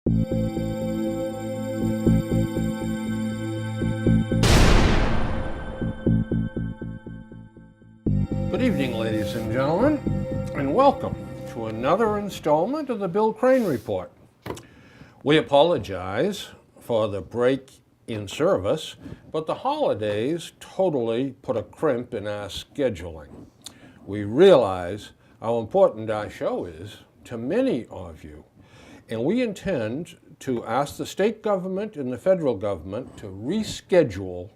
Good evening, ladies and gentlemen, and welcome to another installment of the Bill Crane Report. We apologize for the break in service, but the holidays totally put a crimp in our scheduling. We realize how important our show is to many of you, and we intend to ask the state government and the federal government to reschedule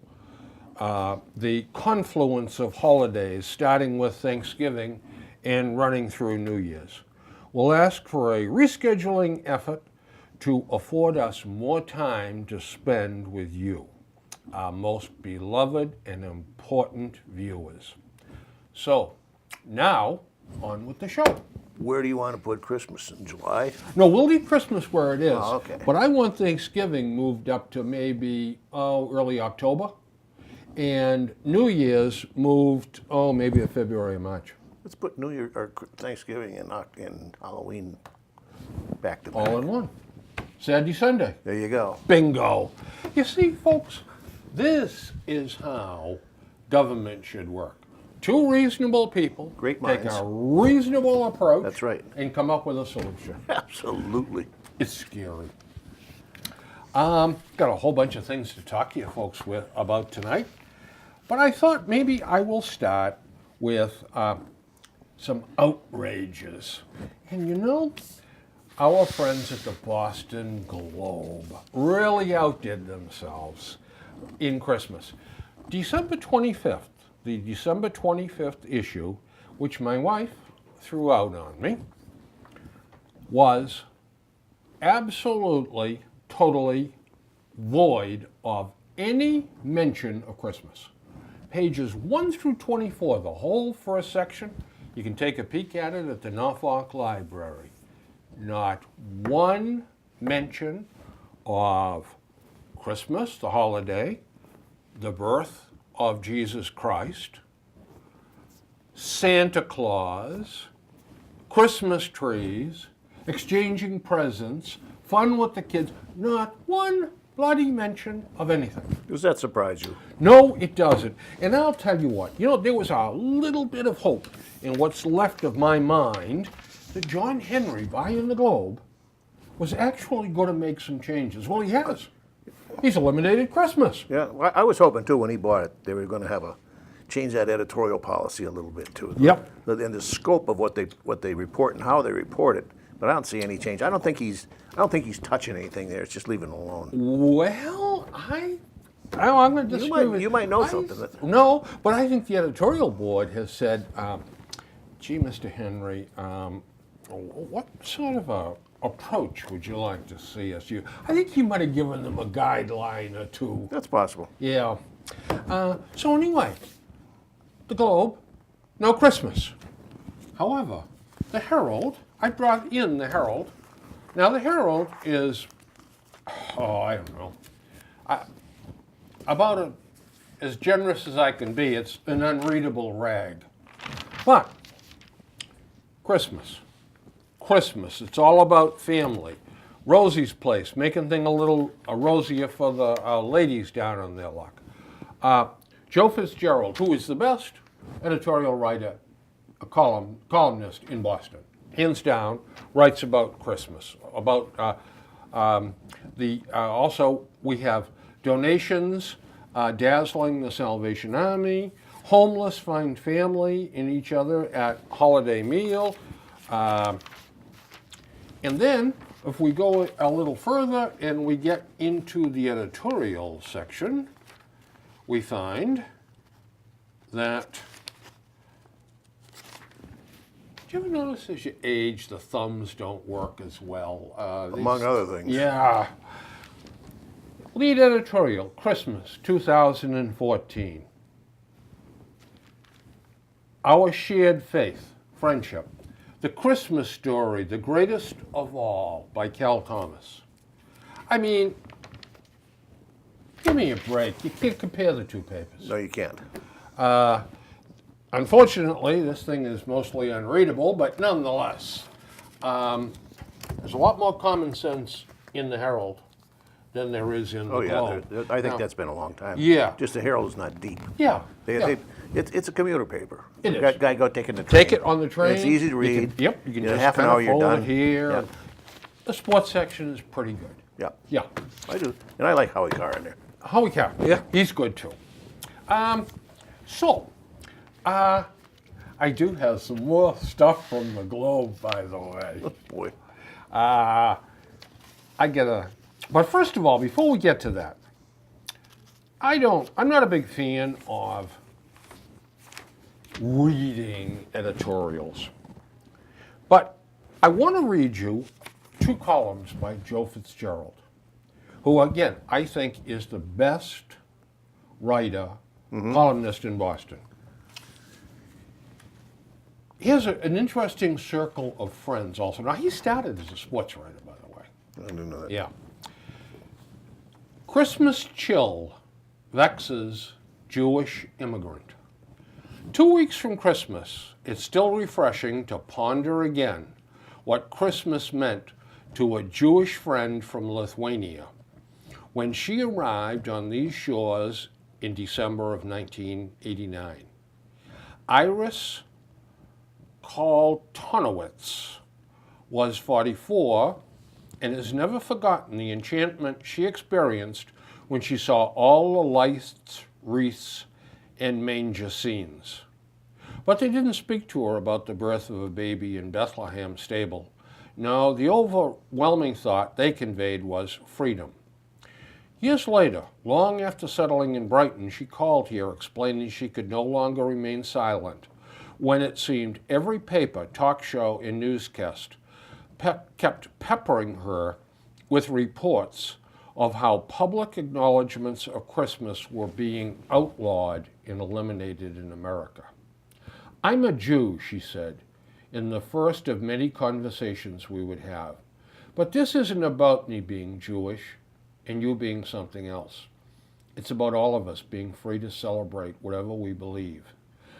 the confluence of holidays, starting with Thanksgiving and running through New Year's. We'll ask for a rescheduling effort to afford us more time to spend with you, our most beloved and important viewers. So, now, on with the show. Where do you want to put Christmas? In July? No, we'll leave Christmas where it is. Oh, okay. But I want Thanksgiving moved up to maybe early October. And New Year's moved, maybe in February or March. Let's put New Year or Thanksgiving and Halloween back to back. All in one. Saturday, Sunday. There you go. Bingo. You see, folks, this is how government should work. Two reasonable people Great take minds. a reasonable approach. That's right. And come up with a solution. Absolutely. It's scary. Got a whole bunch of things to talk to you folks about tonight. But I thought maybe I will start with some outrages. And you know, our friends at the Boston Globe really outdid themselves in Christmas. December 25th, the December 25th issue, which my wife threw out on me, was absolutely, totally void of any mention of Christmas. Pages 1 through 24, the whole first section, you can take a peek at it at the Norfolk Library. Not one mention of Christmas, the holiday, the birth of Jesus Christ, Santa Claus, Christmas trees, exchanging presents, fun with the kids, not one bloody mention of anything. Does that surprise you? No, it doesn't. And I'll tell you what, there was a little bit of hope in what's left of my mind that John Henry, buying the Globe, was actually going to make some changes. Well, he has. He's eliminated Christmas. Yeah, well, I was hoping too when he bought it they were going to have change that editorial policy a little bit too. Yep. And the scope of what they report and how they report it. But I don't see any change. I don't think he's touching anything there. It's just leaving it alone. Well, I'm going to disagree with you might know something. No, but I think the editorial board has said, gee, Mr. Henry, what sort of a approach would you like to see us use? I think he might have given them a guideline or two. That's possible. Yeah. So anyway, the Globe, no Christmas. However, the Herald, I brought in the Herald. Now the Herald is, I don't know, about as generous as I can be. It's an unreadable rag. But Christmas, it's all about family. Rosie's Place, making things a little rosier for the ladies down on their luck. Joe Fitzgerald, who is the best editorial writer, a columnist in Boston, hands down, writes about Christmas. About also we have donations dazzling the Salvation Army, homeless find family in each other at holiday meal, and then if we go a little further and we get into the editorial section, we find that, do you ever notice as you age, the thumbs don't work as well? Among other things. Yeah. Lead editorial, Christmas 2014. Our shared faith, friendship. The Christmas Story, the greatest of all, by Cal Thomas. I mean, give me a break. You can't compare the two papers. No, you can't. Unfortunately, this thing is mostly unreadable, but nonetheless, there's a lot more common sense in the Herald than there is in the Oh yeah, Globe. I think Now, that's been a long time. Yeah. Just the Herald is not deep. Yeah. They, yeah. it's a commuter paper. It Guy, is. guy go taking the train. Take it on the train. It's easy to You read. can, yep. You can In just half an kind hour of you're fold done. it here. Yeah. and The sports section is pretty good. Yeah, Yeah. I do, and I like Howie Carr in there. Howie Carr. Yeah. He's good too. So, I do have some more stuff from the Globe, by the way. Boy, But first of all, before we get to that, I'm not a big fan of reading editorials. But I want to read you 2 columns by Joe Fitzgerald, who, again, I think is the best writer, columnist in Boston. He has an interesting circle of friends also. Now, he started as a sports writer, by the way. I didn't know that. Yeah. Christmas chill vexes Jewish immigrant. 2 weeks from Christmas, it's still refreshing to ponder again what Christmas meant to a Jewish friend from Lithuania when she arrived on these shores in December of 1989. Iris Kaltonowitz was 44 and has never forgotten the enchantment she experienced when she saw all the lights, wreaths, and manger scenes. But they didn't speak to her about the birth of a baby in Bethlehem stable. No, the overwhelming thought they conveyed was freedom. Years later, long after settling in Brighton, she called here explaining she could no longer remain silent when it seemed every paper, talk show, and newscast kept peppering her with reports of how public acknowledgments of Christmas were being outlawed and eliminated in America. "I'm a Jew," she said, in the first of many conversations we would have. "But this isn't about me being Jewish and you being something else. It's about all of us being free to celebrate whatever we believe.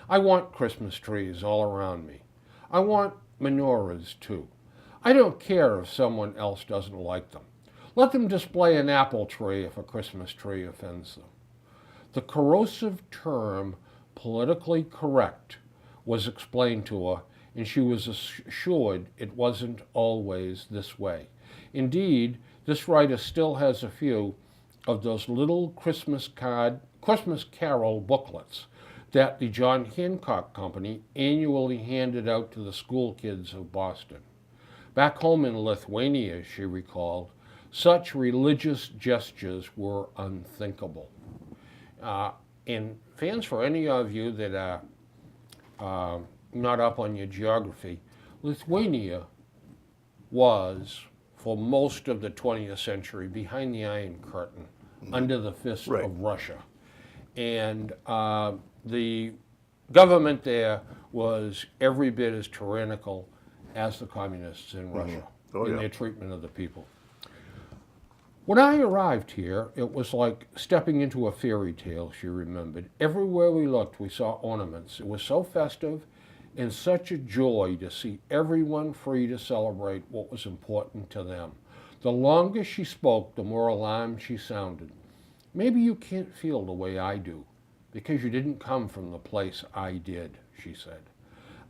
I want Christmas trees all around me. I want menorahs too. I don't care if someone else doesn't like them. Let them display an apple tree if a Christmas tree offends them." The corrosive term politically correct was explained to her, and she was assured it wasn't always this way. Indeed, this writer still has a few of those little Christmas Carol booklets that the John Hancock Company annually handed out to the school kids of Boston. Back home in Lithuania, she recalled, such religious gestures were unthinkable. And fans, for any of you that are not up on your geography, Lithuania was, for most of the 20th century, behind the Iron Curtain, under the fist Right. of Russia. And the government there was every bit as tyrannical as the communists in Russia Oh, in yeah. their treatment of the people. When I arrived here, it was like stepping into a fairy tale, she remembered. Everywhere we looked, we saw ornaments. It was so festive and such a joy to see everyone free to celebrate what was important to them. The longer she spoke, the more alarmed she sounded. "Maybe you can't feel the way I do, because you didn't come from the place I did," she said.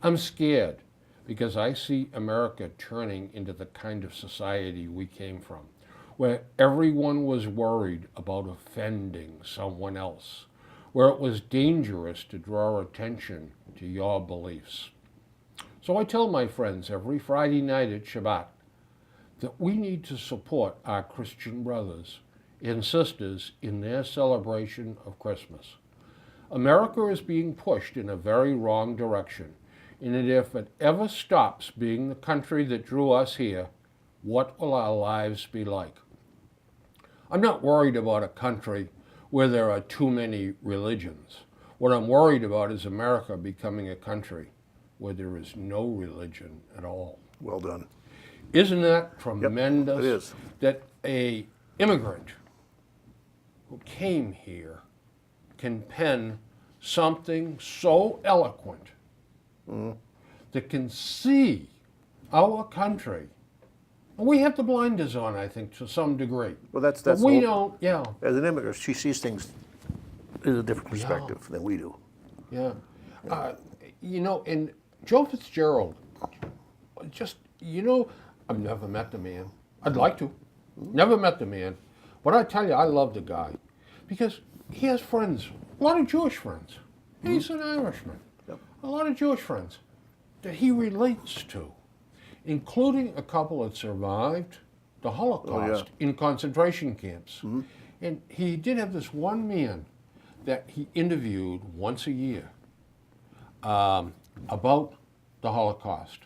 "I'm scared, because I see America turning into the kind of society we came from, where everyone was worried about offending someone else, where it was dangerous to draw attention to your beliefs. So I tell my friends every Friday night at Shabbat that we need to support our Christian brothers and sisters in their celebration of Christmas. America is being pushed in a very wrong direction, and if it ever stops being the country that drew us here, what will our lives be like? I'm not worried about a country where there are too many religions. What I'm worried about is America becoming a country where there is no religion at all." Well done. Isn't that tremendous? it is. That a immigrant who came here can pen something so eloquent that can see our country We have the blinders on, I think, to some degree. Well, that's But the we whole- don't, yeah, As an immigrant, she sees things in a different perspective than we do. yeah. And Joe Fitzgerald, just, I've never met the man. I'd like to. Never met the man. But I tell you, I love the guy because he has friends, a lot of Jewish friends. He's an Irishman. Yep. A lot of Jewish friends that he relates to, including a couple that survived the Holocaust in concentration camps. And he did have this one man that he interviewed once a year about the Holocaust.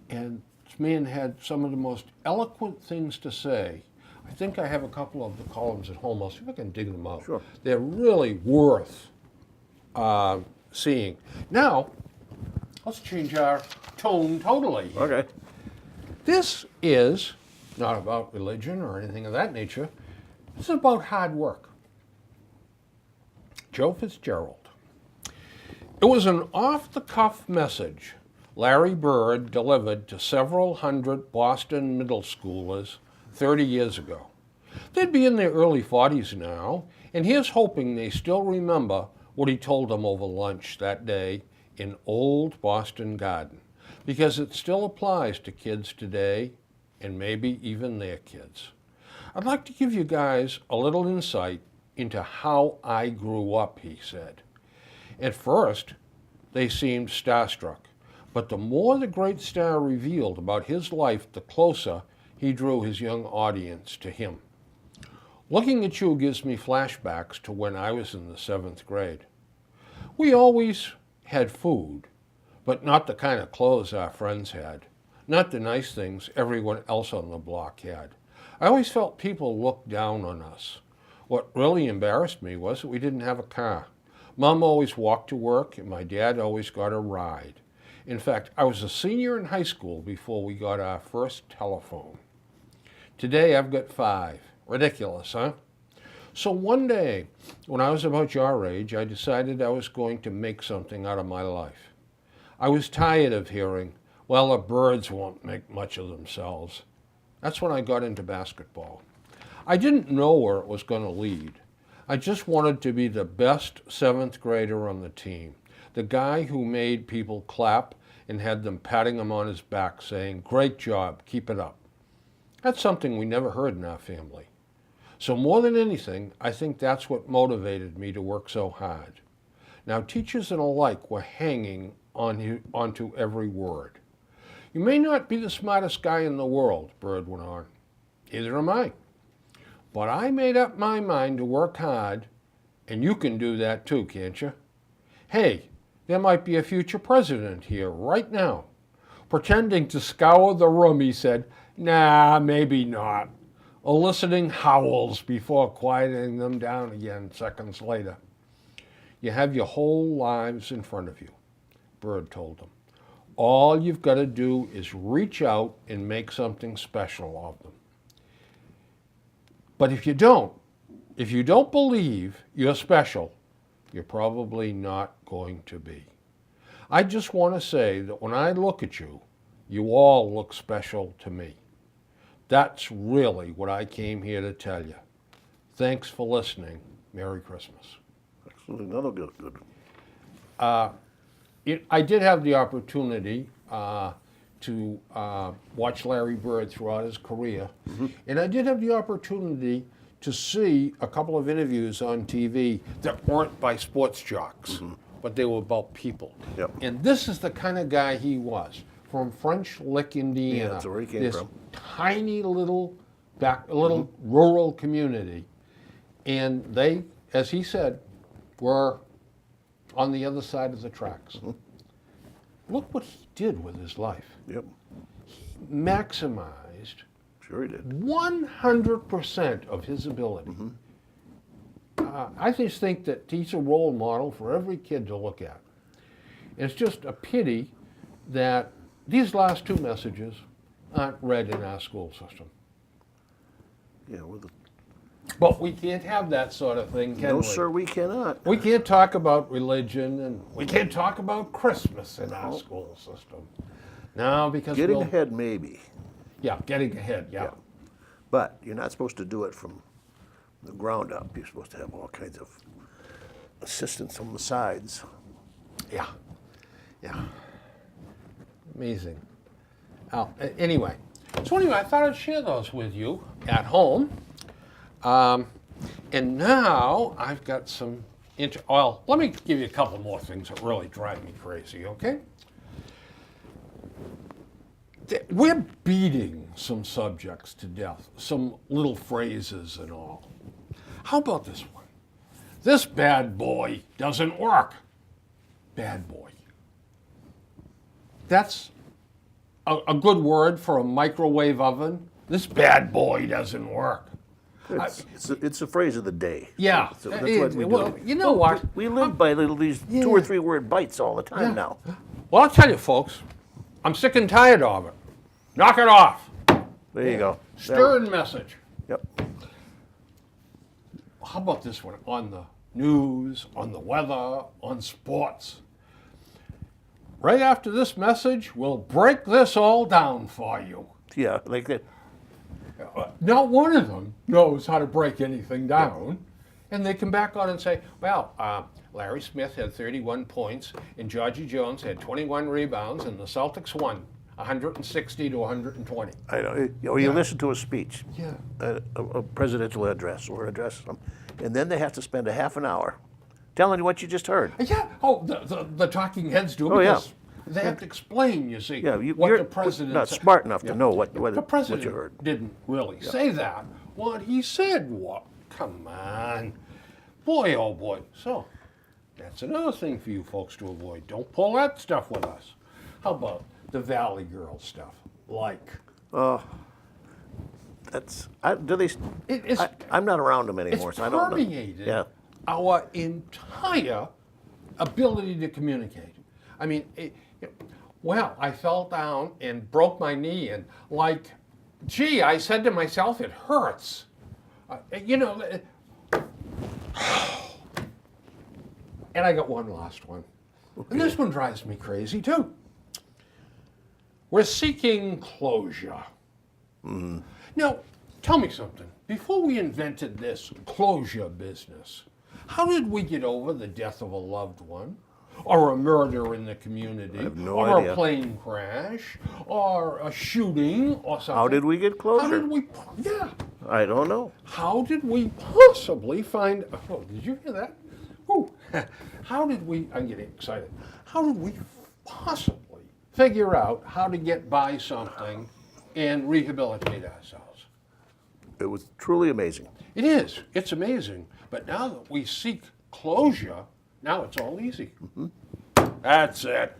And this man had some of the most eloquent things to say. I think I have a couple of the columns at home. I'll see if I can dig them out. Sure. They're really worth seeing. Now, let's change our tone totally. Okay. This is not about religion or anything of that nature. This is about hard work. Joe Fitzgerald. It was an off-the-cuff message Larry Bird delivered to several hundred Boston middle schoolers 30 years ago. They'd be in their early 40s now, and here's hoping they still remember what he told them over lunch that day in Old Boston Garden, because it still applies to kids today and maybe even their kids. I'd like to give you guys a little insight into how I grew up, he said. At first, they seemed starstruck, but the more the great star revealed about his life, the closer he drew his young audience to him. Looking at you gives me flashbacks to when I was in the 7th grade. We always had food, but not the kind of clothes our friends had, not the nice things everyone else on the block had. I always felt people looked down on us. What really embarrassed me was that we didn't have a car. Mom always walked to work, and my dad always got a ride. In fact, I was a senior in high school before we got our first telephone. Today, I've got 5. Ridiculous, huh? So one day, when I was about your age, I decided I was going to make something out of my life. I was tired of hearing, well, the Birds won't make much of themselves. That's when I got into basketball. I didn't know where it was going to lead. I just wanted to be the best 7th grader on the team, the guy who made people clap and had them patting him on his back saying, "Great job, keep it up." That's something we never heard in our family. So more than anything, I think that's what motivated me to work so hard. Now, teachers and alike were hanging onto every word. You may not be the smartest guy in the world, Bird went on. Neither am I. But I made up my mind to work hard, and you can do that too, can't you? Hey, there might be a future president here right now. Pretending to scour the room, he said, "Nah, maybe not," eliciting howls before quieting them down again seconds later. You have your whole lives in front of you, Bird told them. All you've got to do is reach out and make something special of them. But if you don't believe you're special, you're probably not going to be. I just want to say that when I look at you, you all look special to me. That's really what I came here to tell you. Thanks for listening. Merry Christmas. Excellent. That'll get good. I did have the opportunity to watch Larry Bird throughout his career, and I did have the opportunity to see a couple of interviews on TV that weren't by sports jocks, but they were about people. Yep. And this is the kind of guy he was, from French Lick, Indiana. Yeah, that's where he came this from. tiny little rural community, and they, as he said, were on the other side of the tracks. Look what he did with his life. Yep. Maximized Sure he did. 100% of his ability. I just think that he's a role model for every kid to look at. It's just a pity that these last 2 messages aren't read in our school system. Yeah. With the, But we can't have that sort of thing, can no, we? sir, we cannot. We can't talk about religion, and we can't talk about Christmas in our school system. No, because Getting we'll, ahead, maybe. Yeah, getting ahead, yeah. But you're not supposed to do it from the ground up. You're supposed to have all kinds of assistance on the sides. Yeah, yeah. Amazing. Anyway, I thought I'd share those with you at home. And now I've got some, well, let me give you a couple more things that really drive me crazy, okay? We're beating some subjects to death, some little phrases and all. How about this one? This bad boy doesn't work. Bad boy. That's a good word for a microwave oven. This bad boy doesn't work. It's a phrase of the day. Yeah. So that's what we do. Well, you know what? We live by these 2 or 3 word bites all the time now. Well, I'll tell you, folks, I'm sick and tired of it. Knock it off. There you go. Stern message. Yep. How about this one? On the news, on the weather, on sports. Right after this message, we'll break this all down for you. Yeah, like that. Not one of them knows how to break anything down. And they come back on and say, well, Larry Smith had 31 points, and Georgie Jones had 21 rebounds, and the Celtics won 160 to 120. I know. You listen to a speech, Yeah. a presidential address or address, and then they have to spend a half an hour telling you what you just heard. Yeah. Oh, the talking heads do Oh, yeah. because they have to explain, you see, Yeah, what you're the president not said. smart enough Yeah. to know what The you president heard. didn't really say that. What he said, what? Come on. Boy, oh boy. So, that's another thing for you folks to avoid. Don't pull that stuff with us. How about the Valley Girl stuff? Like, I'm not around them it's anymore, so I don't know. permeated Yeah. our entire ability to communicate. I mean, well, I fell down and broke my knee, and like, gee, I said to myself, it hurts. You know, and I got one last one. Okay. And this one drives me crazy too. We're seeking closure. Now, tell me something. Before we invented this closure business, how did we get over the death of a loved one? Or a murder in the community? I have no or idea. a plane crash? Or a shooting? Or something? How did we get closure? How did we? Yeah. I don't know. How did we possibly find? Oh, did you hear that? Ooh. How did we? I'm getting excited. How did we possibly figure out how to get by something and rehabilitate ourselves? It was truly amazing. It is. It's amazing. But now that we seek closure, now it's all easy. That's it.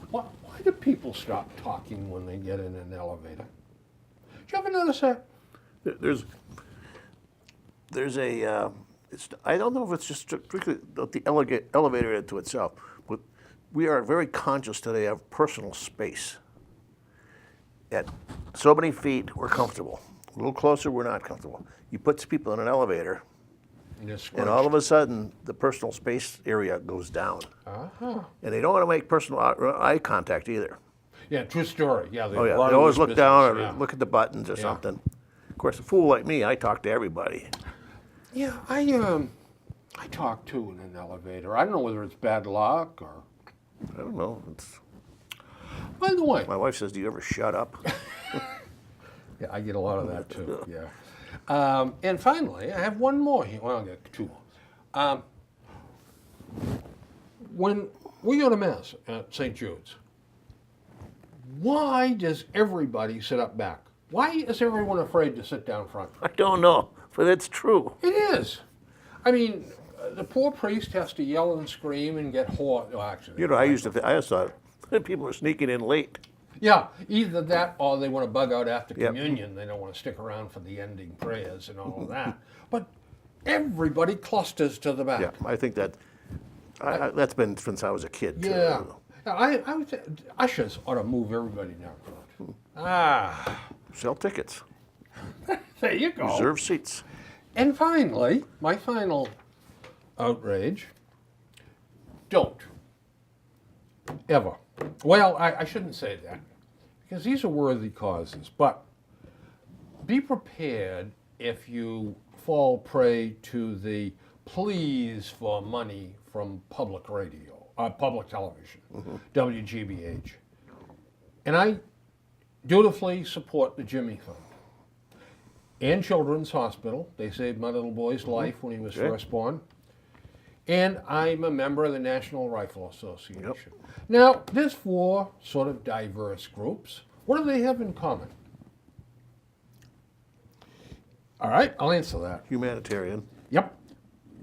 Why do people stop talking when they get in an elevator? Did you ever notice that? There's a, I don't know if it's just strictly the elevator into itself, but we are very conscious today of personal space. At so many feet, we're comfortable. A little closer, we're not comfortable. You put people in an elevator, and all of a sudden, the personal space area goes down. Uh-huh. And they don't want to make personal eye contact either. Yeah, true story. Yeah, Oh yeah, run they always this look business, down or yeah. look at the buttons or something. Of course, a fool like me, I talk to everybody. Yeah, I talk too in an elevator. I don't know whether it's bad luck or. I don't know. By the way, My wife says, "Do you ever shut up?" yeah, I get a lot of that too. Yeah. And finally, I have one more here. Well, I'll get two more. When we go to Mass at St. Jude's, why does everybody sit up back? Why is everyone afraid to sit down front? I don't know, but it's true. It is. I mean, the poor priest has to yell and scream and get hoarse. Well, actually, You know, I used thought people are sneaking in late. yeah, either that or they want to bug out after Yep. communion. They don't want to stick around for the ending prayers and all of that. But everybody clusters to the back. Yeah, I think that's been since I was a kid. Yeah. I would say ushers ought to move everybody down front. Ah, Sell tickets, there you go. reserve seats. And finally, my final outrage, don't ever. Well, I shouldn't say that because these are worthy causes. But be prepared if you fall prey to the pleas for money from public radio, public television, WGBH. And I dutifully support the Jimmy Fund and Children's Hospital. They saved my little boy's life when he was first born. And I'm a member of the National Rifle Association. Now, there's four sort of diverse groups. What do they have in common? All right, I'll answer that. Humanitarian. Yep.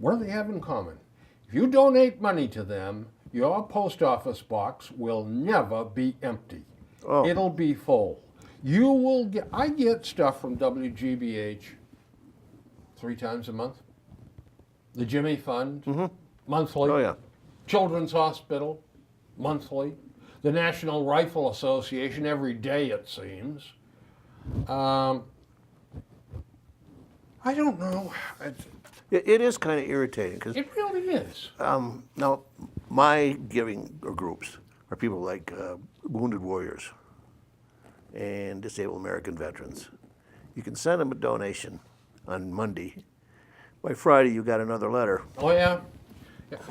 What do they have in common? If you donate money to them, your post office box will never be empty. Oh. It'll be full. You will get, I get stuff from WGBH 3 times a month. The Jimmy Fund, monthly. Oh, yeah. Children's Hospital, monthly. The National Rifle Association, every day it seems. I don't know. It is kind of irritating because It really is. now my giving groups are people like Wounded Warriors and Disabled American Veterans. You can send them a donation on Monday. By Friday, you got another letter. Oh yeah.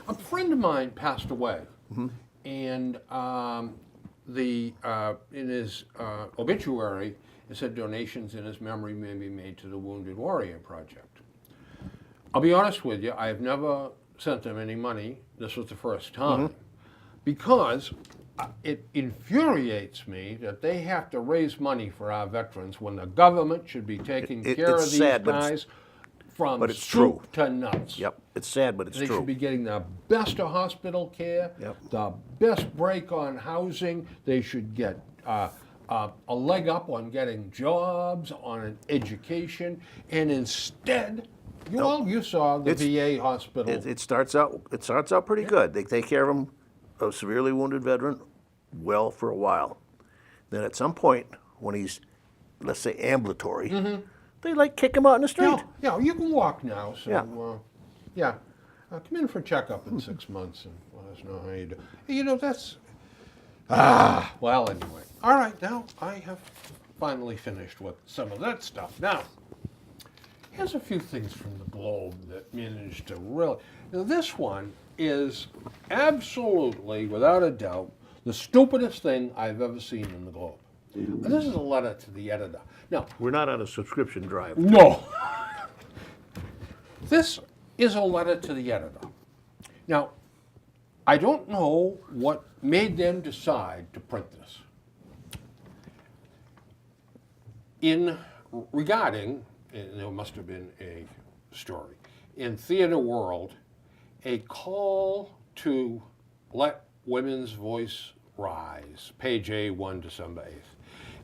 A friend of mine passed away, and in his obituary, it said donations in his memory may be made to the Wounded Warrior Project. I'll be honest with you, I have never sent them any money. This was the first time, because it infuriates me that they have to raise money for our veterans when the government should be taking care of it's these sad, but guys from but it's soup true. to nuts. Yep, it's sad, but it's They true. should be getting the best of hospital care, Yep. the best break on housing. They should get a leg up on getting jobs, on an education, and instead, you saw the VA hospital. It starts out pretty good. They take care of them, a severely wounded veteran, well for a while. Then at some point, when he's, let's say, ambulatory, they like kick him out in the street. Yeah, you can walk now. So, Yeah. come in for a checkup in 6 months and let us know how you do. You know, that's. Well, anyway. All right, now I have finally finished with some of that stuff. Now, here's a few things from the Globe that managed to really. Now, this one is absolutely, without a doubt, the stupidest thing I've ever seen in the Globe. And this is a letter to the editor. Now, We're not on a subscription drive. no. This is a letter to the editor. Now, I don't know what made them decide to print this. Regarding, and there must have been a story, in Theater World, a call to let women's voice rise, page A1, December 8th.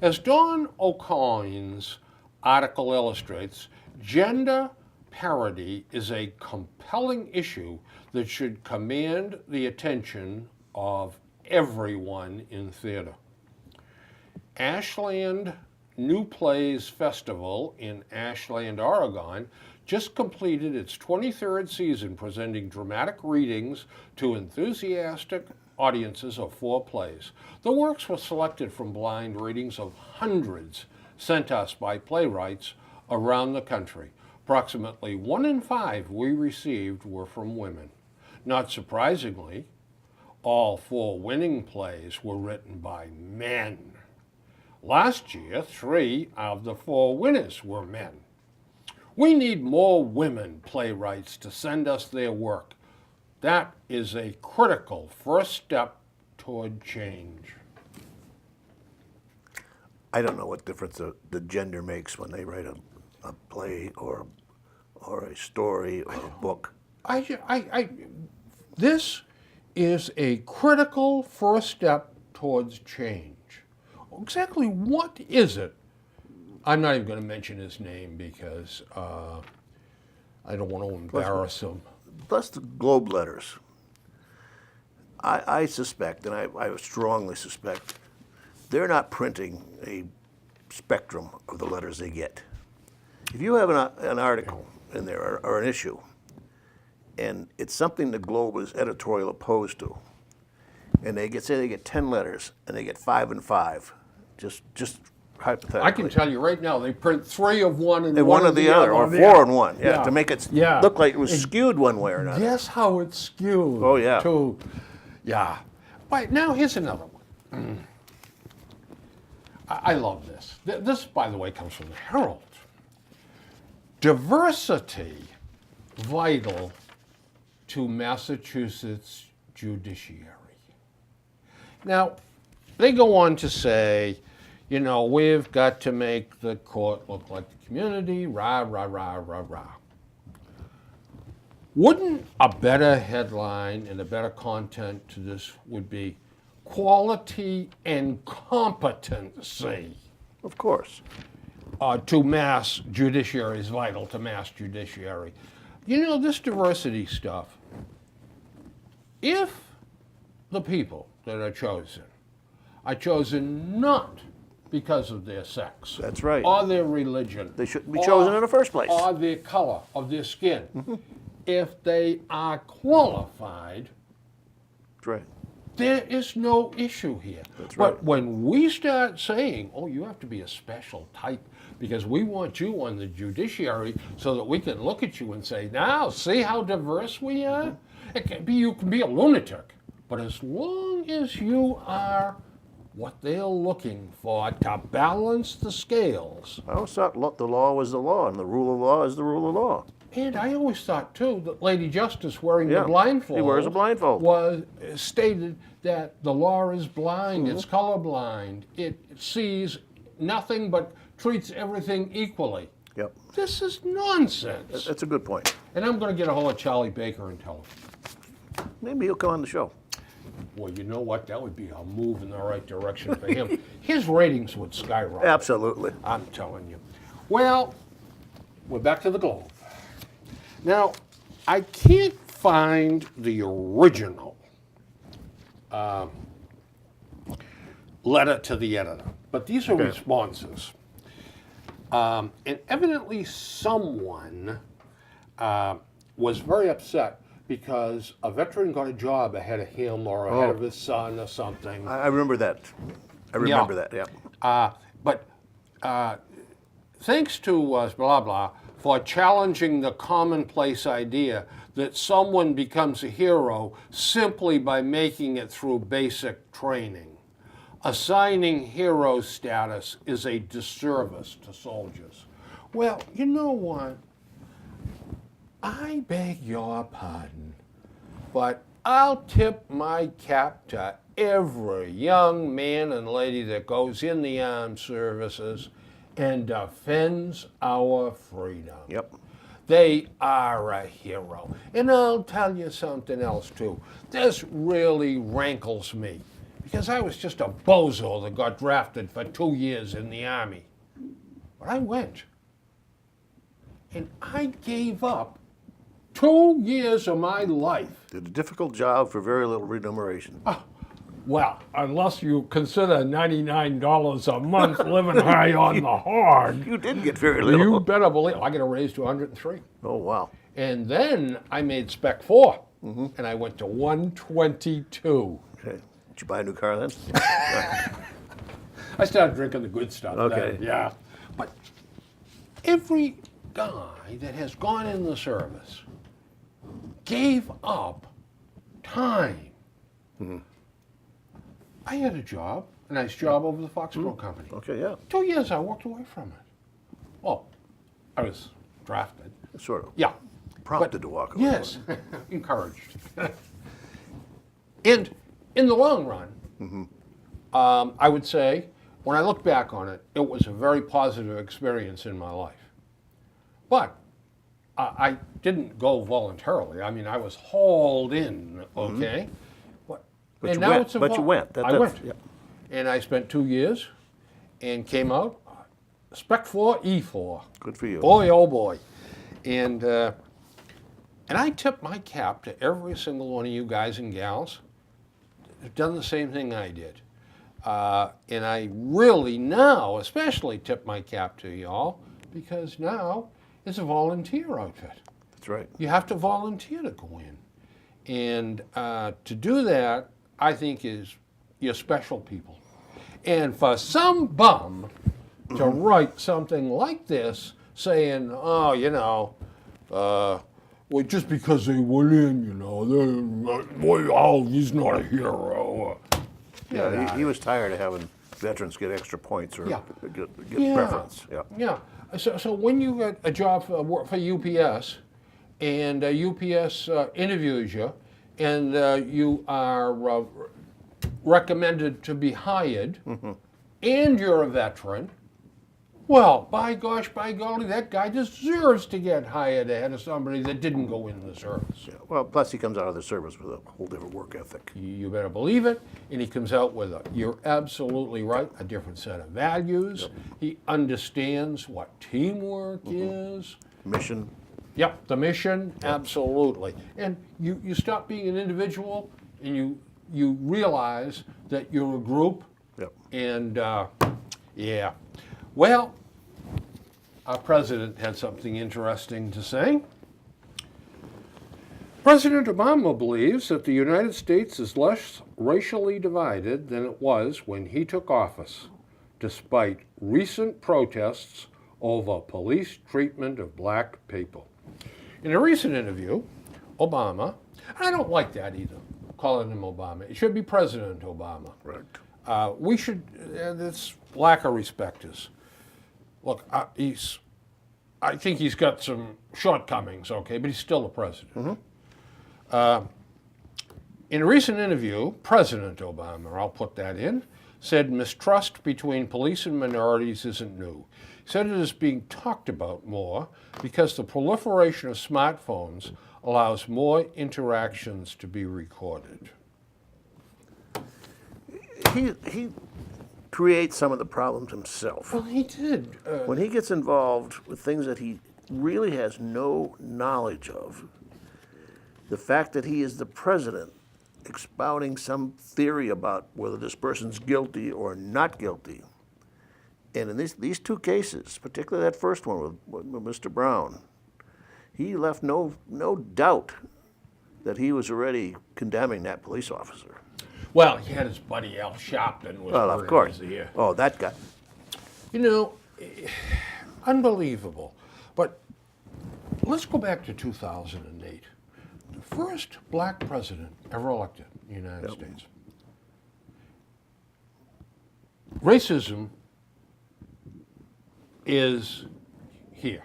As Dawn O'Coin's article illustrates, gender parity is a compelling issue that should command the attention of everyone in theater. Ashland New Plays Festival in Ashland, Oregon, just completed its 23rd season presenting dramatic readings to enthusiastic audiences of 4 plays. The works were selected from blind readings of hundreds sent us by playwrights around the country. Approximately 1 in 5 we received were from women. Not surprisingly, all 4 winning plays were written by men. Last year, 3 of the 4 winners were men. We need more women playwrights to send us their work. That is a critical first step toward change. I don't know what difference the gender makes when they write a play or a story or a book. This is a critical first step towards change. Exactly what is it? I'm not even going to mention his name because I don't want to embarrass him. Plus the Globe letters. I suspect, and I strongly suspect, they're not printing a spectrum of the letters they get. If you have an article in there or an issue, and it's something the Globe is editorial opposed to, and they get 10 letters, and they get 5 and 5, just hypothetically. I can tell you right now, they print 3 of one and And one of the other, or Yeah. 4 in one, yeah, Yeah. to make it Yeah. look like it was skewed one way or another. Guess how it's skewed. Oh, yeah. Too. Yeah. But now here's another one. I love this. This, by the way, comes from the Herald. Diversity vital to Massachusetts judiciary. Now, they go on to say, you know, we've got to make the court look like the community, rah, rah, rah, rah, rah. Wouldn't a better headline and a better content to this would be quality and competency Of course. to mass judiciary is vital to mass judiciary. You know, this diversity stuff, if the people that are chosen not because of their sex. That's right. Or their religion. They shouldn't be chosen in the first place. Or their color of their skin. If they are qualified, That's right. there is no issue here. That's But right. when we start saying, oh, you have to be a special type because we want you on the judiciary so that we can look at you and say, now, see how diverse we are? It can be, you can be a lunatic, but as long as you are what they're looking for to balance the scales. I always thought the law was the law, and the rule of law is the rule of law. And I always thought, too, that Lady Justice wearing Yeah, the blindfold he wears a blindfold. was stated that the law is blind, it's colorblind, it sees nothing but treats everything equally. Yep. This is nonsense. That's a good point. And I'm going to get a hold of Charlie Baker and tell him, Maybe he'll come on the show. well, you know what? That would be a move in the right direction for him. His ratings would skyrocket. Absolutely. I'm telling you. Well, we're back to the Globe. Now, I can't find the original letter to the editor, but these are responses. And evidently someone was very upset because a veteran got a job ahead of him or ahead of his son or something. I remember that. I remember that, yeah. But thanks to blah blah for challenging the commonplace idea that someone becomes a hero simply by making it through basic training. Assigning hero status is a disservice to soldiers. Well, you know what? I beg your pardon, but I'll tip my cap to every young man and lady that goes in the armed services and defends our freedom. Yep. They are a hero. And I'll tell you something else too. This really rankles me because I was just a bozo that got drafted for 2 years in the Army. But I went. And I gave up 2 years of my life. Did a difficult job for very little remuneration. Well, unless you consider $99 a month living high on the hard, You did get very little. you better believe I got a raise to 103. Oh, wow. And then I made Spec 4, and I went to 122. Okay. Did you buy a new car then? I started drinking the good stuff. Okay. Then, yeah. But every guy that has gone in the service gave up time. I had a job, a nice job over the Foxborough Company. Okay, yeah. 2 years I walked away from it. Well, I was drafted. Sort of. Yeah. Prompted to walk away. Yes, encouraged. And in the long run, I would say, when I look back on it, it was a very positive experience in my life. But I didn't go voluntarily. I mean, I was hauled in, okay? But you went. But you went. I went. Yeah. And I spent 2 years and came out Spec 4, E4. Good for you. Boy, oh boy. And I tip my cap to every single one of you guys and gals who've done the same thing I did. And I really now especially tip my cap to y'all because now it's a volunteer outfit. That's right. You have to volunteer to go in. And to do that, I think you're special people. And for some bum to write something like this, saying, oh, well, just because they went in, he's not a hero. Yeah, he was tired of having veterans get extra points or Yeah. get preference. Yeah. Yeah. So when you get a job for UPS, and UPS interviews you, and you are recommended to be hired, and you're a veteran, well, by gosh, by golly, that guy deserves to get hired ahead of somebody that didn't go into the service. Yeah. Well, plus he comes out of the service with a whole different work ethic. You better believe it. And he comes out with you're absolutely right, a different set of values. Yep. He understands what teamwork is. Mission. Yep, the mission, absolutely. And you stop being an individual and you realize that you're a group. Yep. And yeah. Well, our president had something interesting to say. President Obama believes that the United States is less racially divided than it was when he took office, despite recent protests over police treatment of black people. In a recent interview, Obama, I don't like that either, calling him Obama. It should be President Obama. Right. We should, this lack of respect is, look, I think he's got some shortcomings, okay, but he's still the president. In a recent interview, President Obama, I'll put that in, said mistrust between police and minorities isn't new. He said it is being talked about more because the proliferation of smartphones allows more interactions to be recorded. He creates some of the problems himself. Well, he did. When he gets involved with things that he really has no knowledge of, the fact that he is the president expounding some theory about whether this person's guilty or not guilty, and in these two cases, particularly that first one with Mr. Brown, he left no doubt that he was already condemning that police officer. Well, he had his buddy Al Sharpton was Well, of course. here. Oh, that guy. Unbelievable. But let's go back to 2008. The first black president ever elected in the United States. Racism is here.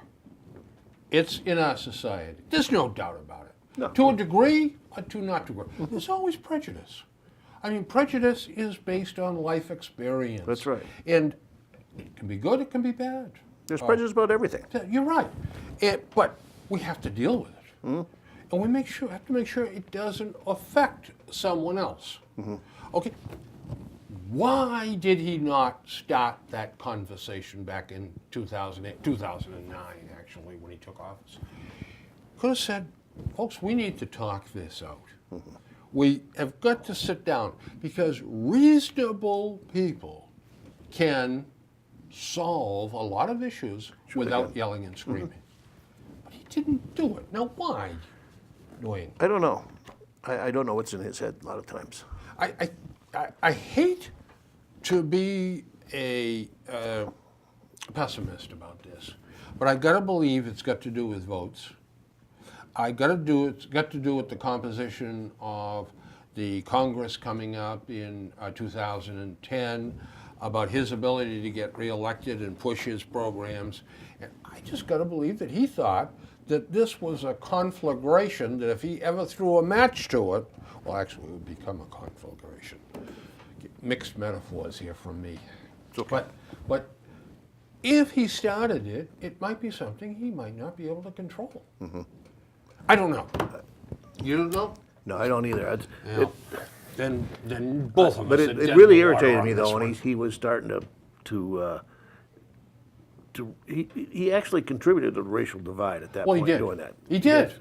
It's in our society. There's no doubt about it. No. To a degree or to not degree. There's always prejudice. I mean, prejudice is based on life experience. That's right. And it can be good, it can be bad. There's prejudice about everything. You're right. But we have to deal with it. And we have to make sure it doesn't affect someone else. Okay. Why did he not start that conversation back in 2008, 2009, actually, when he took office? Could have said, folks, we need to talk this out. We have got to sit down because reasonable people can solve a lot of issues without yelling and screaming. But he didn't do it. Now, why, Dwayne? I don't know. I don't know what's in his head a lot of times. I hate to be a pessimist about this, but I got to believe it's got to do with votes. It's got to do with the composition of the Congress coming up in 2010, about his ability to get reelected and push his programs. And I just got to believe that he thought that this was a conflagration, that if he ever threw a match to it, well, actually, it would become a conflagration. Mixed metaphors here from me. Okay. But if he started it, it might be something he might not be able to control. I don't know. You don't know? No, I don't either. Then both of us. But are it dead really in the water irritated on me this though when one. he was starting he actually contributed to the racial divide at that Well, he point did. doing that. He did.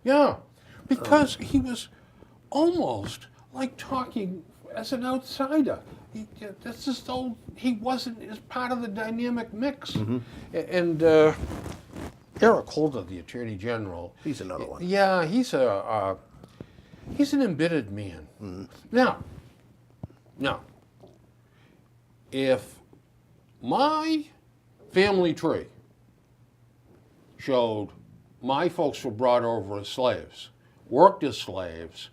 Yeah, because he was almost like talking as an outsider. That's as though he wasn't as part of the dynamic mix. And Eric Holder, the Attorney General, He's another one. Yeah, he's an embittered man. Now, if my family tree showed my folks were brought over as slaves, worked as slaves,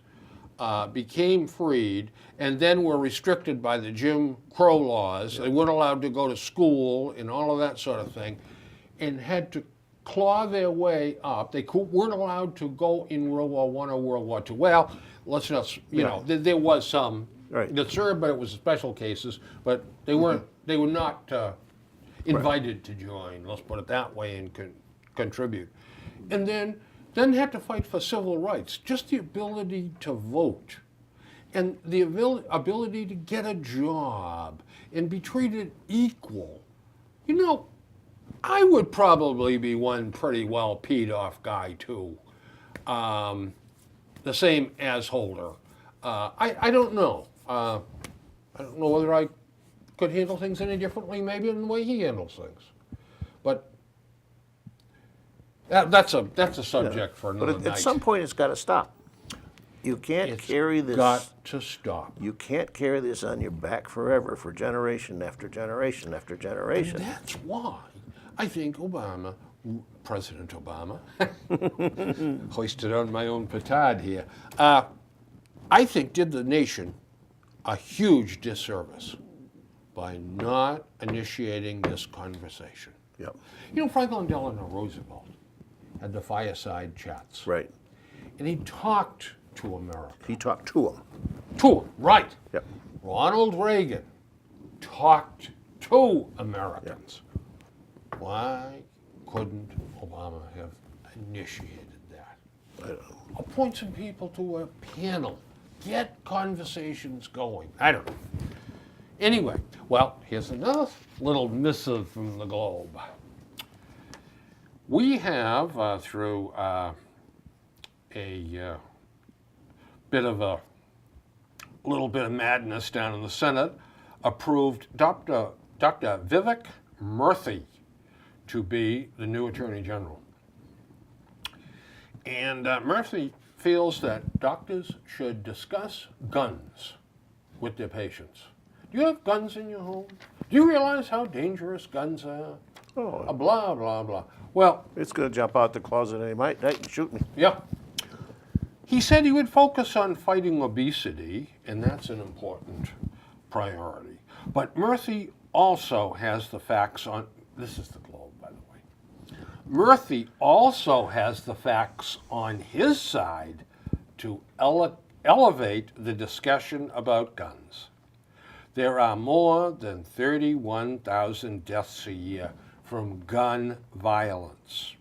became freed, and then were restricted by the Jim Crow laws. They weren't allowed to go to school and all of that sort of thing, and had to claw their way up. They weren't allowed to go in World War I or World War II. Well, let's not, there was some that served, but it was special cases. But they weren't. They were not invited to join. Let's put it that way, and contribute. And then had to fight for civil rights, just the ability to vote, and the ability to get a job and be treated equal. I would probably be one pretty well peed off guy too. The same as Holder. I don't know. I don't know whether I could handle things any differently maybe than the way he handles things. But that's a subject for another But night. at some point, it's got to stop. You can't carry this. Got to stop. You can't carry this on your back forever, for generation after generation after generation. And that's why I think President Obama, hoisted on my own petard here, I think did the nation a huge disservice by not initiating this conversation. Yep. Franklin Delano Roosevelt had the fireside chats. Right. And he talked to America. He talked to them. To them, right. Yep. Ronald Reagan talked to Americans. Yep. Why couldn't Obama have initiated that? I don't know. Appoint some people to a panel. Get conversations going. I don't know. Anyway, well, here's another little missive from the Globe. We have, through a little bit of madness down in the Senate, approved Dr. Vivek Murthy to be the new Attorney General. And Murthy feels that doctors should discuss guns with their patients. Do you have guns in your home? Do you realize how dangerous guns are? Oh, Blah, blah, blah. Well, it's going to jump out the closet any night and shoot me. yeah. He said he would focus on fighting obesity, and that's an important priority. But Murthy also has the facts on, this is the Globe, by the way. Murthy also has the facts on his side to elevate the discussion about guns. There are more than 31,000 deaths a year from gun violence.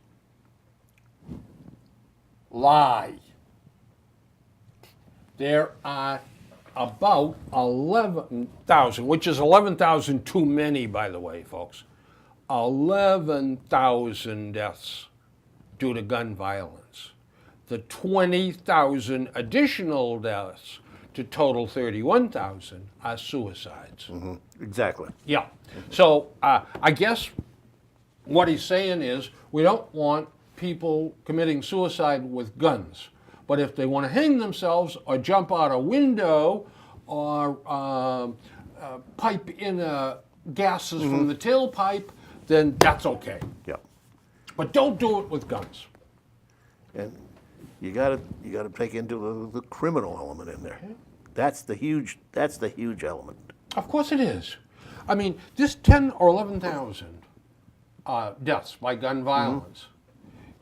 Lie. There are about 11,000, which is 11,000 too many, by the way, folks. 11,000 deaths due to gun violence. The 20,000 additional deaths to total 31,000 are suicides. Mm-hmm. Exactly. Yeah. So I guess what he's saying is we don't want people committing suicide with guns. But if they want to hang themselves or jump out a window or pipe in gases from the tailpipe, then that's okay. Yeah. But don't do it with guns. And you got to take into the criminal element in there. That's the huge element. Of course it is. I mean, this 10 or 11,000 deaths by gun violence,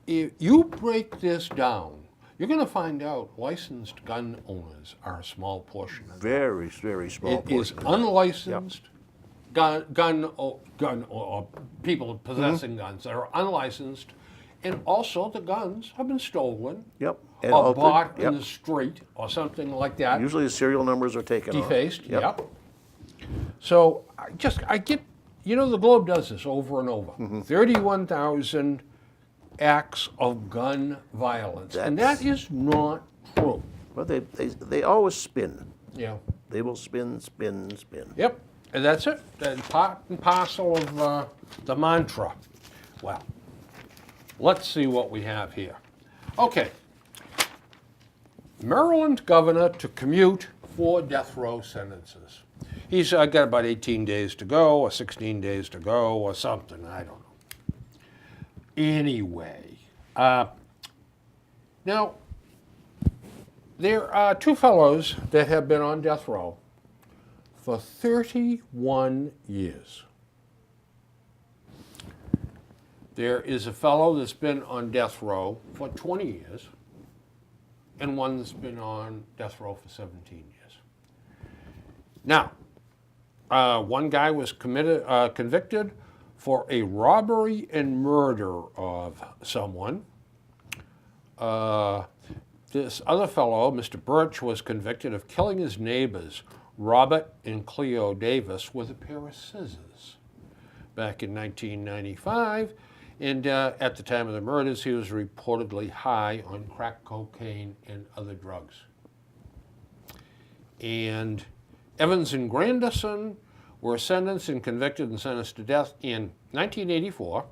if you break this down, you're going to find out licensed gun owners are a small portion of it. Very, very small It is portion. unlicensed gun or people possessing guns that are unlicensed, and also the guns have been stolen Yep. And or altered. bought Yep. in the street or something like that. Usually the serial numbers are taken off. Defaced, Yep. yep. So I get, the Globe does this over and over. 31,000 acts of gun violence, and that is not true. But they always spin. Yeah. They will spin, spin, spin. Yep, and that's it. That's part and parcel of the mantra. Well, let's see what we have here. Okay. Maryland governor to commute 4 death row sentences. He's got about 18 days to go, or 16 days to go, or something. I don't know. Anyway, now, there are two fellows that have been on death row for 31 years. There is a fellow that's been on death row for 20 years, and one that's been on death row for 17 years. Now, one guy was convicted for a robbery and murder of someone. This other fellow, Mr. Birch, was convicted of killing his neighbors, Robert and Cleo Davis, with a pair of scissors back in 1995. And at the time of the murders, he was reportedly high on crack cocaine and other drugs. And Evans and Granderson were sentenced and convicted and sentenced to death in 1984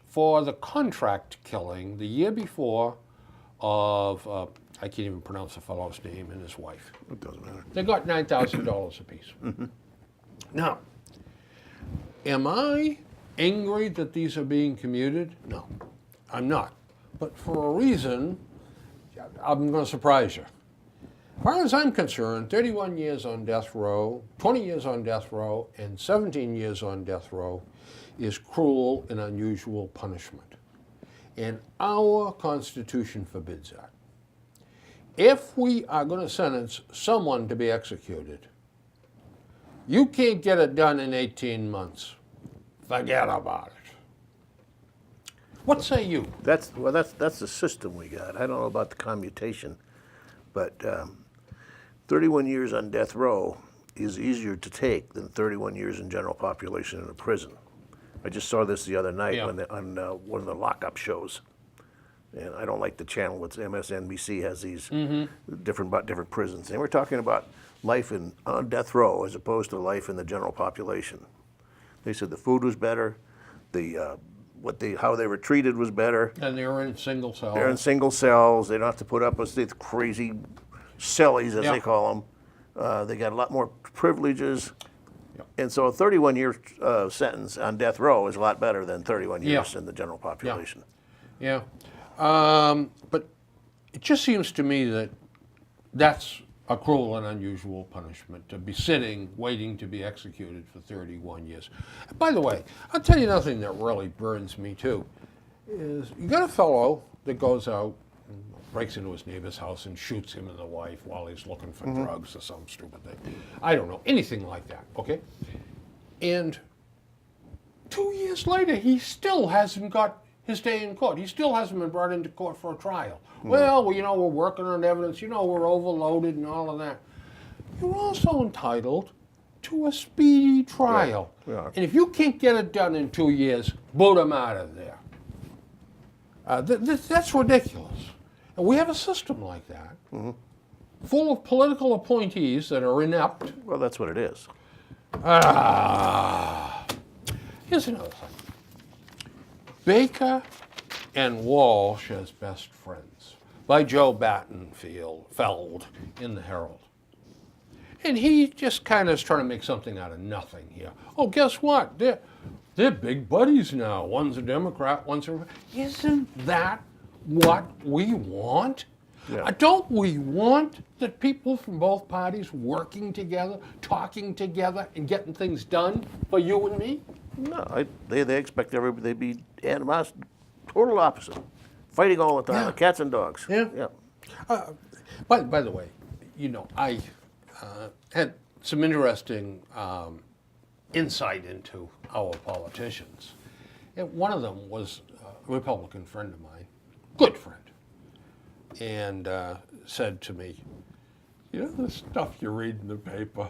for the contract killing the year before of, I can't even pronounce the fellow's name, and his wife. It doesn't matter. They got $9,000 apiece. Now, am I angry that these are being commuted? No, I'm not. But for a reason, I'm going to surprise you. As far as I'm concerned, 31 years on death row, 20 years on death row, and 17 years on death row is cruel and unusual punishment. And our Constitution forbids that. If we are going to sentence someone to be executed, you can't get it done in 18 months. Forget about it. What say you? That's the system we got. I don't know about the commutation, but 31 years on death row is easier to take than 31 years in general population in a prison. I just saw this the other night on one of the lockup shows, and I don't like the channel. What's MSNBC has these different prisons, and we're talking about life on death row as opposed to life in the general population. They said the food was better, how they were treated was better. And they were in single cells. They're in single cells. They don't have to put up with these crazy cellies, as they call them. They got a lot more privileges. And so a 31-year sentence on death row is a lot better than 31 years in the general population. Yeah. But it just seems to me that that's a cruel and unusual punishment, to be sitting, waiting to be executed for 31 years. By the way, I'll tell you nothing that really burns me too, is you got a fellow that goes out and breaks into his neighbor's house and shoots him and the wife while he's looking for drugs or some stupid thing. I don't know, anything like that, okay? And 2 years later, he still hasn't got his day in court. He still hasn't been brought into court for a trial. Well, you know, we're working on evidence, you know, we're overloaded and all of that. You're also entitled to a speedy trial. Yeah. And if you can't get it done in 2 years, boot him out of there. That's ridiculous. And we have a system like that, full of political appointees that are inept. Well, that's what it is. Here's another thing. Baker and Walsh as Best Friends by Joe Battenfeld in the Herald. And he just kind of is trying to make something out of nothing here. Oh, guess what? They're big buddies now. One's a Democrat, one's a... Isn't that what we want? Yeah. Don't we want the people from both parties working together, talking together, and getting things done for you and me? No, they expect everybody to be animosity, total opposite, fighting all the time, like cats and dogs. Yeah. By the way, you know, I had some interesting insight into our politicians. And one of them was a Republican friend of mine, good friend, and said to me, you know the stuff you read in the paper?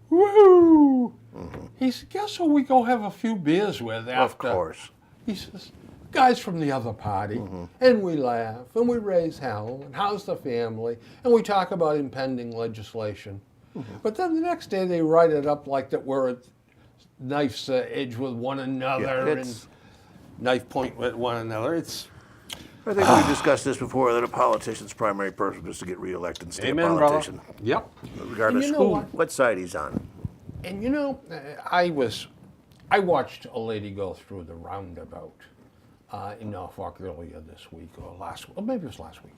Woo! He said, guess who we go have a few beers with after? Of course. He says, guys from the other party, and we laugh, and we raise hell, and how's the family, and we talk about impending legislation. But then the next day they write it up like that we're at knife's edge with one another, and knife point with one another. I think we've discussed this before, that a politician's primary purpose is to get reelected and stay Amen, a brother. politician, Yep. regardless And you know what side he's on. And you know, I watched a lady go through the roundabout in Norfolk earlier this week, or maybe it was last week.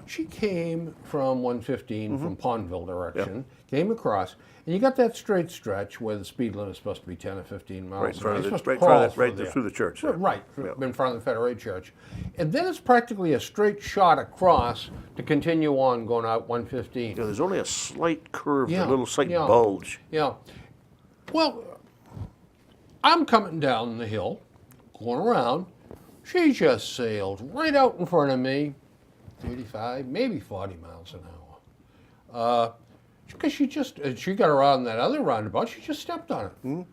She came from 115 from Pondville direction, came across, and you got that straight stretch where the speed limit is supposed to be 10 or 15 miles. Right in front an hour. of You're the, supposed to right, crawl through the church. there. Right, Yep. in front of the Federate Church. And then it's practically a straight shot across to continue on going out 115. Yeah, there's only a slight curve, Yeah, a little slight yeah. bulge. Yeah. Well, I'm coming down the hill, going around. She just sailed right out in front of me, 35, maybe 40 miles an hour. Because she got around that other roundabout, she just stepped on it.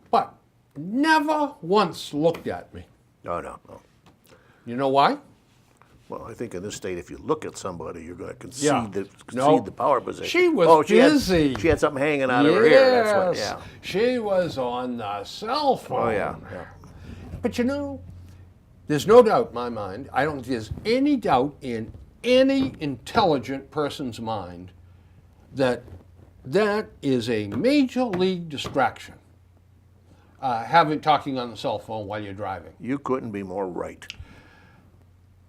But never once looked at me. No. You know why? Well, I think in this state, if you look at somebody, you're going to concede, Yeah. concede the power position. She was busy. She had something hanging out of her ear. That's what. Yeah. She was on the cell phone. Oh yeah. But you know, there's no doubt in my mind, I don't think there's any doubt in any intelligent person's mind that that is a major league distraction. Talking on the cell phone while you're driving. You couldn't be more right.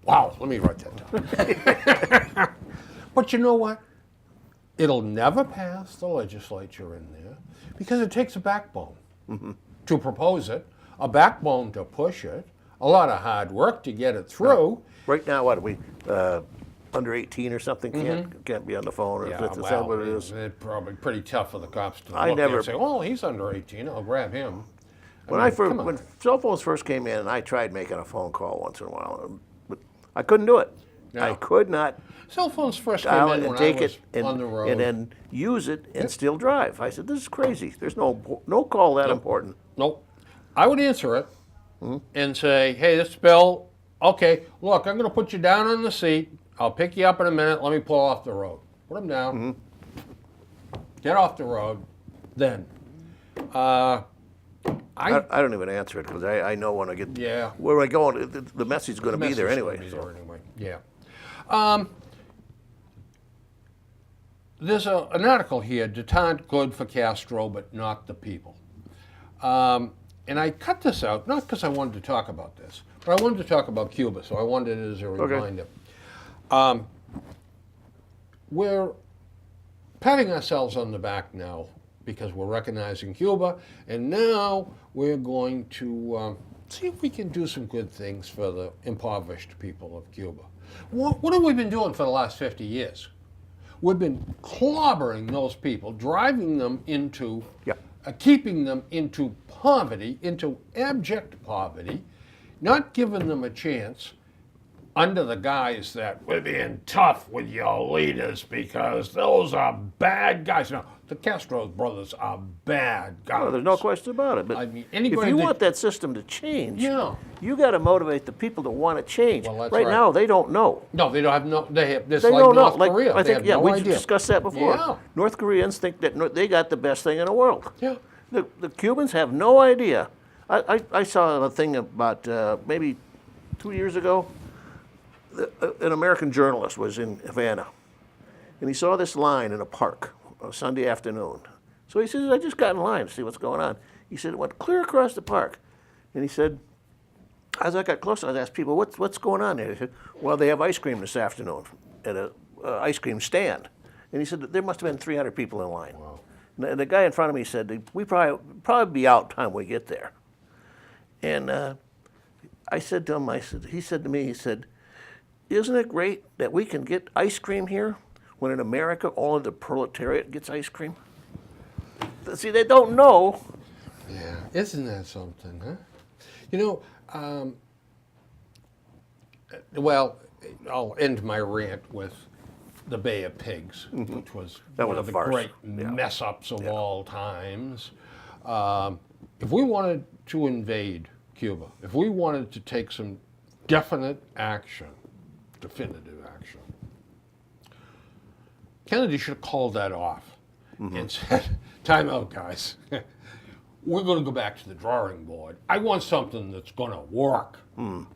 Wow, let me write that down. But you know what? It'll never pass the legislature in there because it takes a backbone to propose it, a backbone to push it, a lot of hard work to get it through. Right now, what are we? Under 18 or something can't be on the phone. Or Yeah, is that what it is? it's probably pretty tough for the cops to I look never- and say, "Oh, he's under 18. I'll grab him." When cell phones first came in, and I tried making a phone call once in a while, but I couldn't do it. No. I could not Cell phones first came dial in it and when take I was it on the road. and then use it and still drive. I said, "This is crazy. There's no call that important." Nope. I would answer it and say, "Hey, this is Bill. Okay, look, I'm going to put you down on the seat. I'll pick you up in a minute. Let me pull off the road." Put him down. Get off the road. Then, I I don't even answer it because I know when I get Yeah. where I go, the message is going to be there message anyway. will be so. there anyway. Yeah. There's an article here, "Detente good for Castro, but not the people." And I cut this out, not because I wanted to talk about this, but I wanted to talk about Cuba, so I wanted it as a reminder. We're patting ourselves on the back now because we're recognizing Cuba, and now we're going to see if we can do some good things for the impoverished people of Cuba. What have we been doing for the last 50 years? We've been clobbering those people, driving them into, keeping them into poverty, into abject poverty, not giving them a chance under the guise that we're being tough with your leaders because those are bad guys. Now, the Castro brothers are bad guys. No, there's no question about it. But I mean, if anybody you that- want that system to change, Yeah. you got to motivate the people to want to change. Well, that's right right. now, they don't know. No, they don't have no. They have this They like don't know. North Like Korea. I They think, have yeah, no we idea. discussed that before. Yeah. North Koreans think that they got the best thing in the world. Yeah. The Cubans have no idea. I saw a thing about maybe 2 years ago. An American journalist was in Havana, and he saw this line in a park on Sunday afternoon. So he says, "I just got in line to see what's going on." He said, it went clear across the park. And he said, as I got closer, I asked people, what's going on there? They said, "Well, they have ice cream this afternoon at a ice cream stand." And he said, there must have been 300 people in line. Wow. And the guy in front of me said, "We probably be out time we get there." And I said to him, he said to me, "Isn't it great that we can get ice cream here when in America all of the proletariat gets ice cream?" See, they don't know. Yeah, isn't that something, huh? You know, well, I'll end my rant with the Bay of Pigs, which was That one was of a the farce. great Yeah. mess-ups of all times. If we wanted to invade Cuba, if we wanted to take some definite action, definitive action, Kennedy should have called that off and said, "Time out, guys. We're going to go back to the drawing board. I want something that's going to work."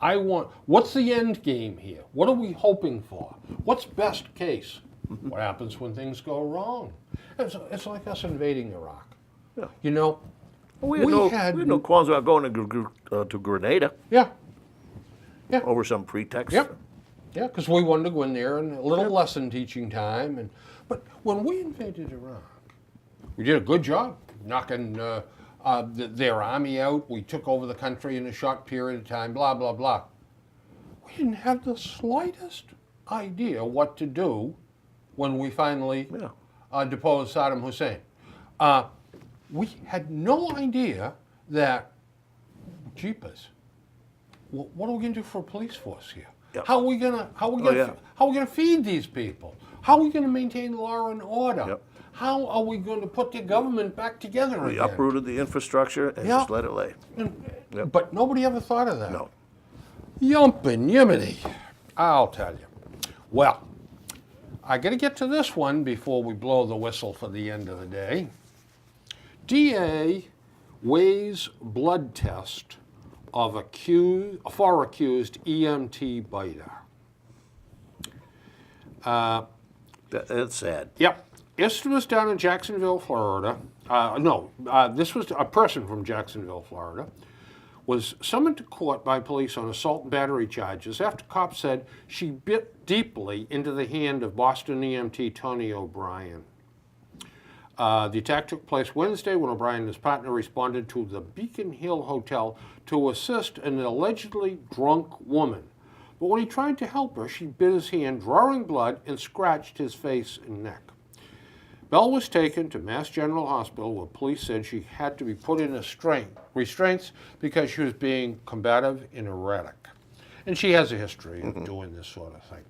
I want, what's the end game here? What are we hoping for? What's best case? What happens when things go wrong? It's like us invading Iraq. Yeah. You know, We had no qualms about going to Grenada yeah, over some pretext. Yep. Yeah, because we wanted to go in there and a little lesson teaching time. But when we invaded Iraq, we did a good job knocking their army out. We took over the country in a short period of time, blah, blah, blah. We didn't have the slightest idea what to do when we finally deposed Saddam Hussein. We had no idea that, jeepers, what are we going to do for a police force here? Yep. How are we gonna feed these people? How are we gonna maintain law and order? Yep. How are we going to put the government back together We again? uprooted the infrastructure and just let it lay. Yep. But nobody ever thought of that. No. Yumpin' Yiminy, I'll tell you. Well, I got to get to this one before we blow the whistle for the end of the day. DA weighs blood test of accused EMT biter. It's sad. Yep. This was down in Jacksonville, Florida. This was a person from Jacksonville, Florida, was summoned to court by police on assault and battery charges after cops said she bit deeply into the hand of Boston EMT Tony O'Brien. The attack took place Wednesday when O'Brien and his partner responded to the Beacon Hill Hotel to assist an allegedly drunk woman. But when he tried to help her, she bit his hand, drawing blood, and scratched his face and neck. Bell was taken to Mass General Hospital where police said she had to be put in restraints because she was being combative and erratic. And she has a history of doing this sort of thing.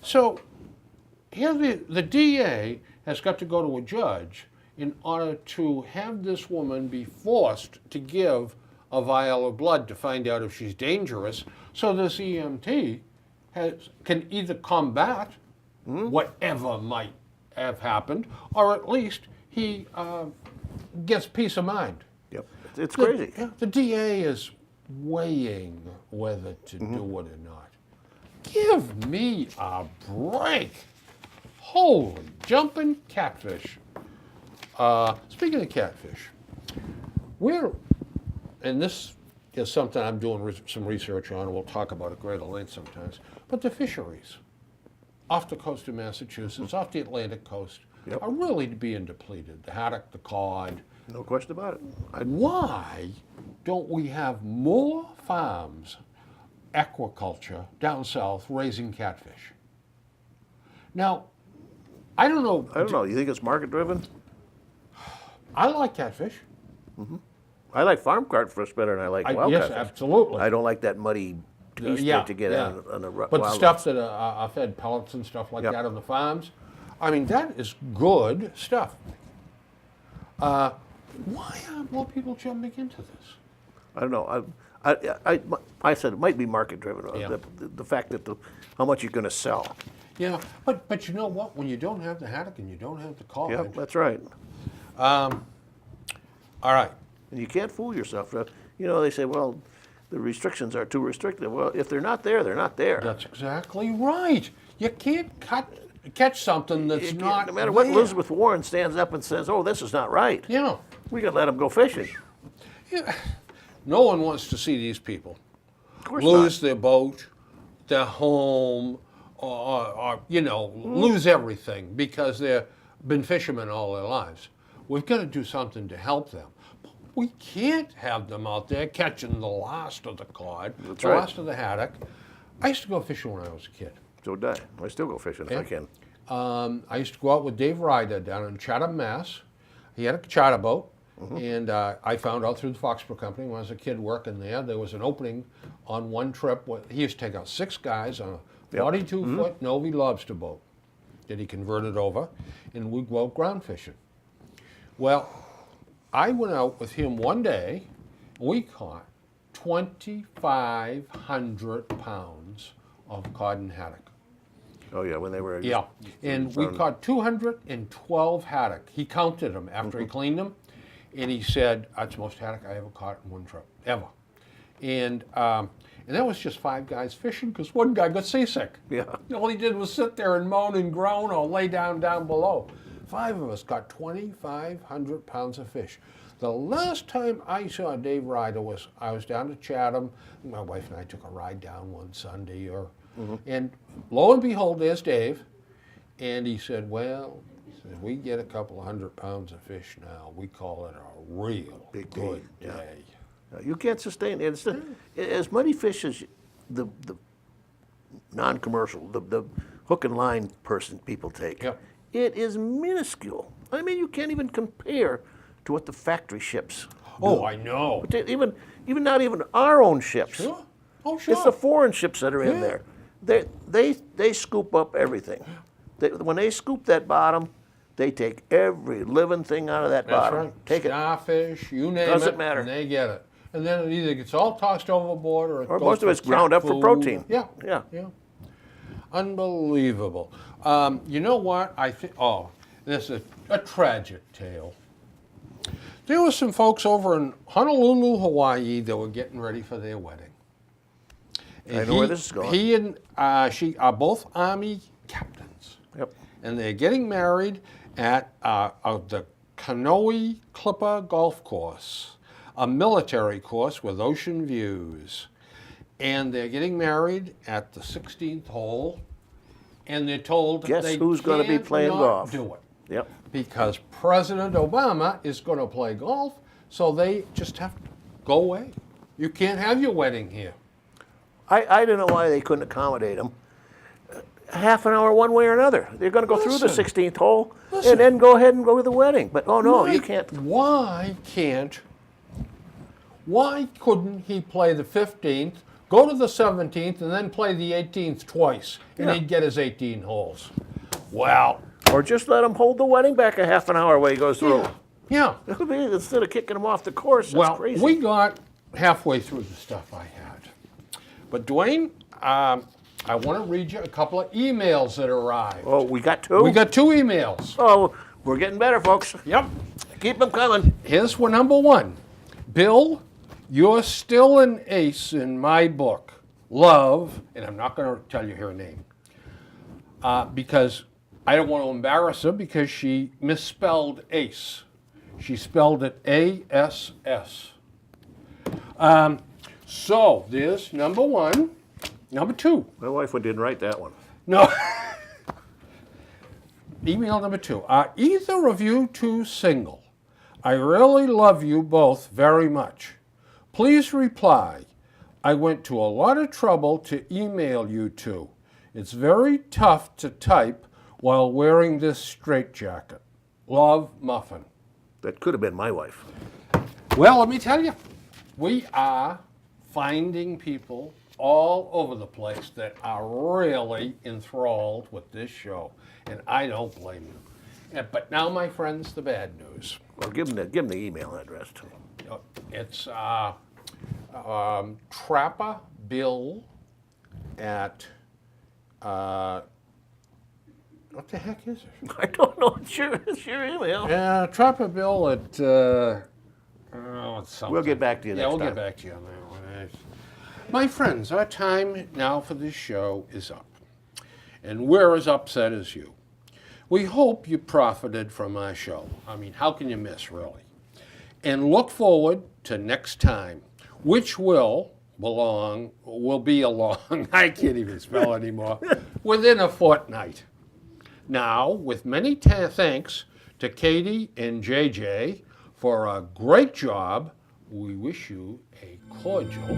So here the DA has got to go to a judge in order to have this woman be forced to give a vial of blood to find out if she's dangerous, so this EMT can either combat whatever might have happened, or at least he gets peace of mind. Yep. It's crazy. The DA is weighing whether to do it or not. Give me a break. Holy jumping catfish. Speaking of catfish, and this is something I'm doing some research on, and we'll talk about at greater length sometimes, but the fisheries off the coast of Massachusetts, off the Atlantic coast, are really being depleted. The haddock, the cod. No question about it. Why don't we have more farms, aquaculture, down south raising catfish? Now, I don't know. I don't know. You think it's market driven? I like catfish. I like farm catfish better than I like wild Yes, catfish. absolutely. I don't like that muddy piece that you get on the But the wild stuff that are fed pellets and stuff like that on the farms, I mean, that is good stuff. Why aren't more people jumping into this? I don't know. I said it might be market driven. The fact that how much you're going to sell. Yeah, but you know what? When you don't have the haddock and you don't have the cod. Yeah, that's right. All right. And you can't fool yourself. You know, they say, well, the restrictions are too restrictive. Well, if they're not there, they're not there. That's exactly right. You can't catch something that's not No matter what there. Elizabeth Warren stands up and says, oh, this is not right. Yeah. We got to let them go fishing. Yeah. No one wants to see these people Of course lose not. their boat, their home, or lose everything because they've been fishermen all their lives. We've got to do something to help them. But we can't have them out there catching the last of the cod, the right. last of the haddock. I used to go fishing when I was a kid. So did I. I still go fishing if I can. I used to go out with Dave Ryder down in Chatham, Mass. He had a charter boat, and I found out through the Foxborough Company when I was a kid working there was an opening on one trip. He used to take out 6 guys on a 42-foot Novi lobster boat that he converted over, and we'd go out ground fishing. Well, I went out with him one day, and we caught 2,500 pounds of cod and haddock. Oh, yeah, when they were... Yeah, and we caught 212 haddock. He counted them after he cleaned them, and he said, that's the most haddock I ever caught in one trip, ever. And And that was just 5 guys fishing because one guy got seasick. Yeah. All he did was sit there and moan and groan or lay down below. 5 of us got 2,500 pounds of fish. The last time I saw Dave Ryder I was down to Chatham. My wife and I took a ride down one Sunday, and lo and behold, there's Dave. And he said, well, we get a couple of 100 pounds of fish now. We call it a real Big good day, yeah. day. You can't sustain it. It's as many fish as the non-commercial, the hook and line people take. Yep. It is minuscule. I mean, you can't even compare to what the factory ships. Oh, I know. Even not even our own ships. Sure. Oh, sure. It's the foreign ships that are in Yeah. there. They scoop up everything. When they scoop that bottom, they take every living thing out of that That's bottom. right. Take it. Starfish, you name Doesn't it, matter. and they get it. And then it either gets all tossed overboard or it Or goes most of for it's ground cat up for food. protein. Yeah. Yeah. Yeah. Unbelievable. You know what? I think. Oh, this is a tragic tale. There were some folks over in Honolulu, Hawaii, that were getting ready for their wedding. And I know where this is going. He and she are both Army captains. Yep. And they're getting married at the Kanoe Clipper Golf Course, a military course with ocean views. And they're getting married at the 16th hole, and they're told Guess they who's gonna be playing cannot golf? do it Yep. because President Obama is going to play golf, so they just have to go away. You can't have your wedding here. I don't know why they couldn't accommodate them. Half an hour one way or another. They're going to go through the Listen. 16th hole Listen. and then go ahead and go to the wedding. But oh no, you can't. Why couldn't he play the 15th, go to the 17th, and then play the 18th twice, and Yeah. he'd get his 18 holes? Well, Or just let him hold the wedding back a half an hour while he goes through. yeah. Instead of kicking him off the course, that's Well, crazy. we got halfway through the stuff I had. But Dwayne, I want to read you a couple of emails that arrived. Oh, we got two? We got 2 emails. Oh, we're getting better, folks. Yep. Keep them coming. Here's one, number 1. Bill, you're still an ace in my book. Love, and I'm not going to tell you her name, because I don't want to embarrass her because she misspelled ace. She spelled it A-S-S. So there's number 1. Number 2. My wife didn't write that one. No. Email number 2. Are either of you two single? I really love you both very much. Please reply. I went to a lot of trouble to email you two. It's very tough to type while wearing this straitjacket. Love, Muffin. That could have been my wife. Well, let me tell you, we are finding people all over the place that are really enthralled with this show, and I don't blame you. But now, my friends, the bad news. Well, give them the email address too. It's Trapper Bill at what the heck is it? I don't know. It's your email. Trapper Bill at it's something. We'll get back to you Yeah, next we'll time. get back to you on that one. My friends, our time now for this show is up, and we're as upset as you. We hope you profited from our show. I mean, how can you miss, really? And look forward to next time, which will be along, I can't even spell anymore, within a fortnight. Now, with many thanks to Katie and JJ for a great job, we wish you a cordial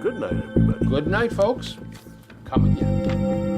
Good night, everybody. good night, folks. Come again.